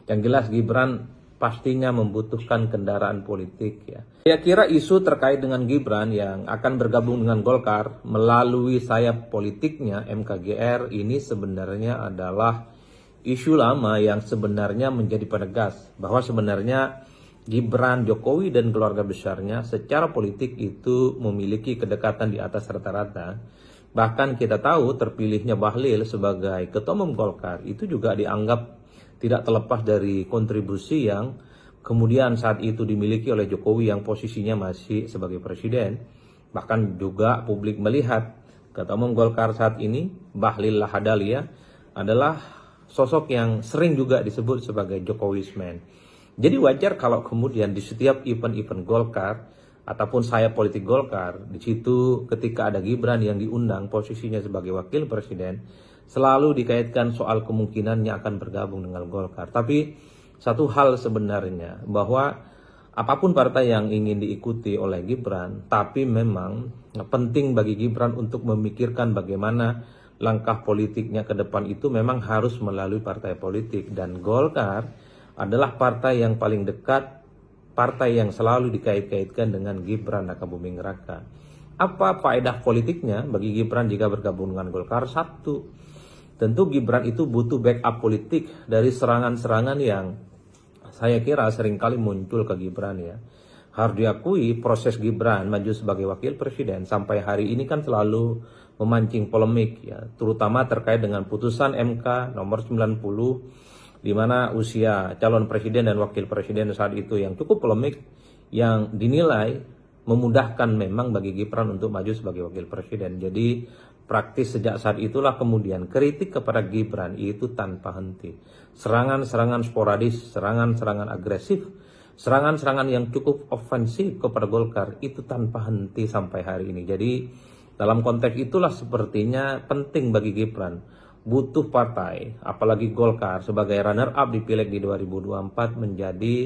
Yang jelas Gibran pastinya membutuhkan kendaraan politik ya. Saya kira isu terkait dengan Gibran yang akan bergabung dengan Golkar melalui sayap politiknya MKGR ini sebenarnya adalah isu lama yang sebenarnya menjadi penegas bahwa sebenarnya Gibran, Jokowi dan keluarga besarnya secara politik itu memiliki kedekatan di atas rata-rata. Bahkan kita tahu terpilihnya Bahlil sebagai ketua umum Golkar itu juga dianggap tidak terlepas dari kontribusi yang kemudian saat itu dimiliki oleh Jokowi yang posisinya masih sebagai presiden. Bahkan juga publik melihat ketua umum Golkar saat ini, Bahlil Lahadalia, adalah sosok yang sering juga disebut sebagai Jokowisman. Jadi wajar kalau kemudian di setiap event-event Golkar ataupun sayap politik Golkar, di situ ketika ada Gibran yang diundang posisinya sebagai wakil presiden, selalu dikaitkan soal kemungkinannya akan bergabung dengan Golkar. Tapi satu hal sebenarnya bahwa apapun partai yang ingin diikuti oleh Gibran, tapi memang penting bagi Gibran untuk memikirkan bagaimana langkah politiknya ke depan itu memang harus melalui partai politik. Dan Golkar adalah partai yang paling dekat, partai yang selalu dikait-kaitkan dengan Gibran Rakabuming Raka. Apa faedah politiknya bagi Gibran jika bergabung dengan Golkar? Satu, tentu Gibran itu butuh backup politik dari serangan-serangan yang saya kira seringkali muncul ke Gibran ya. Harus diakui proses Gibran maju sebagai wakil presiden sampai hari ini kan selalu memancing polemik ya, terutama terkait dengan putusan MK nomor 90 di mana usia calon presiden dan wakil presiden saat itu yang cukup polemik, yang dinilai memudahkan memang bagi Gibran untuk maju sebagai wakil presiden. Jadi praktis sejak saat itulah kemudian kritik kepada Gibran itu tanpa henti. Serangan-serangan sporadis, serangan-serangan agresif, serangan-serangan yang cukup ofensif kepada Golkar itu tanpa henti sampai hari ini. Jadi dalam konteks itulah sepertinya penting bagi Gibran, butuh partai, apalagi Golkar sebagai runner-up di Pileg di 2024 menjadi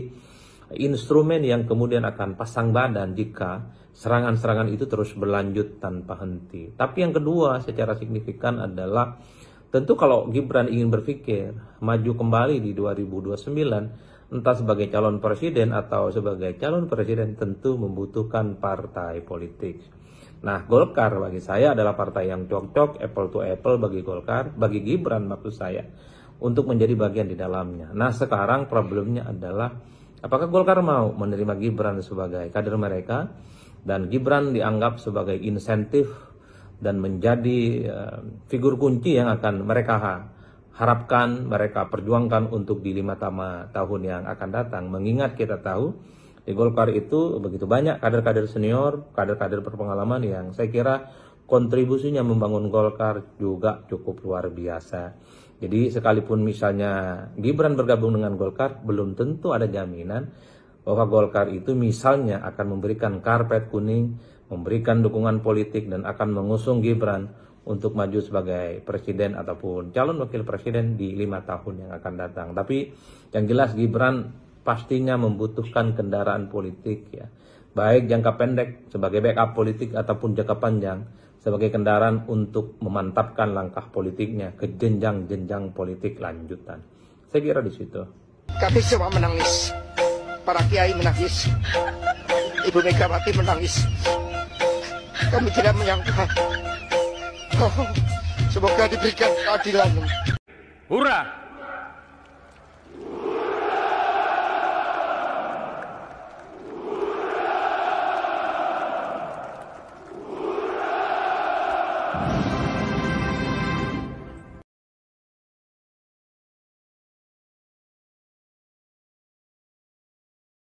instrumen yang kemudian akan pasang badan jika serangan-serangan itu terus berlanjut tanpa henti. Tapi yang kedua secara signifikan adalah tentu kalau Gibran ingin berpikir maju kembali di 2029, entah sebagai calon presiden atau sebagai calon presiden, tentu membutuhkan partai politik. Nah, Golkar bagi saya adalah partai yang cocok, apple to apple bagi Golkar, bagi Gibran maksud saya, untuk menjadi bagian di dalamnya. Nah, sekarang problemnya adalah apakah Golkar mau menerima Gibran sebagai kader mereka, dan Gibran dianggap sebagai insentif dan menjadi figur kunci yang akan mereka harapkan, mereka perjuangkan untuk di 5 tahun yang akan datang. Mengingat kita tahu di Golkar itu begitu banyak kader-kader senior, kader-kader berpengalaman yang saya kira kontribusinya membangun Golkar juga cukup luar biasa. Jadi sekalipun misalnya Gibran bergabung dengan Golkar, belum tentu ada jaminan bahwa Golkar itu misalnya akan memberikan karpet kuning, memberikan dukungan politik dan akan mengusung Gibran untuk maju sebagai presiden ataupun calon wakil presiden di 5 tahun yang akan datang. Tapi yang jelas Gibran pastinya membutuhkan kendaraan politik ya, baik jangka pendek sebagai backup politik ataupun jangka panjang sebagai kendaraan untuk memantapkan langkah politiknya ke jenjang-jenjang politik lanjutan. Saya kira di situ. Kami semua menangis, para kiai menangis, Ibu Megawati menangis. Kami tidak menyangka. Semoga diberikan keadilan. Hurrah!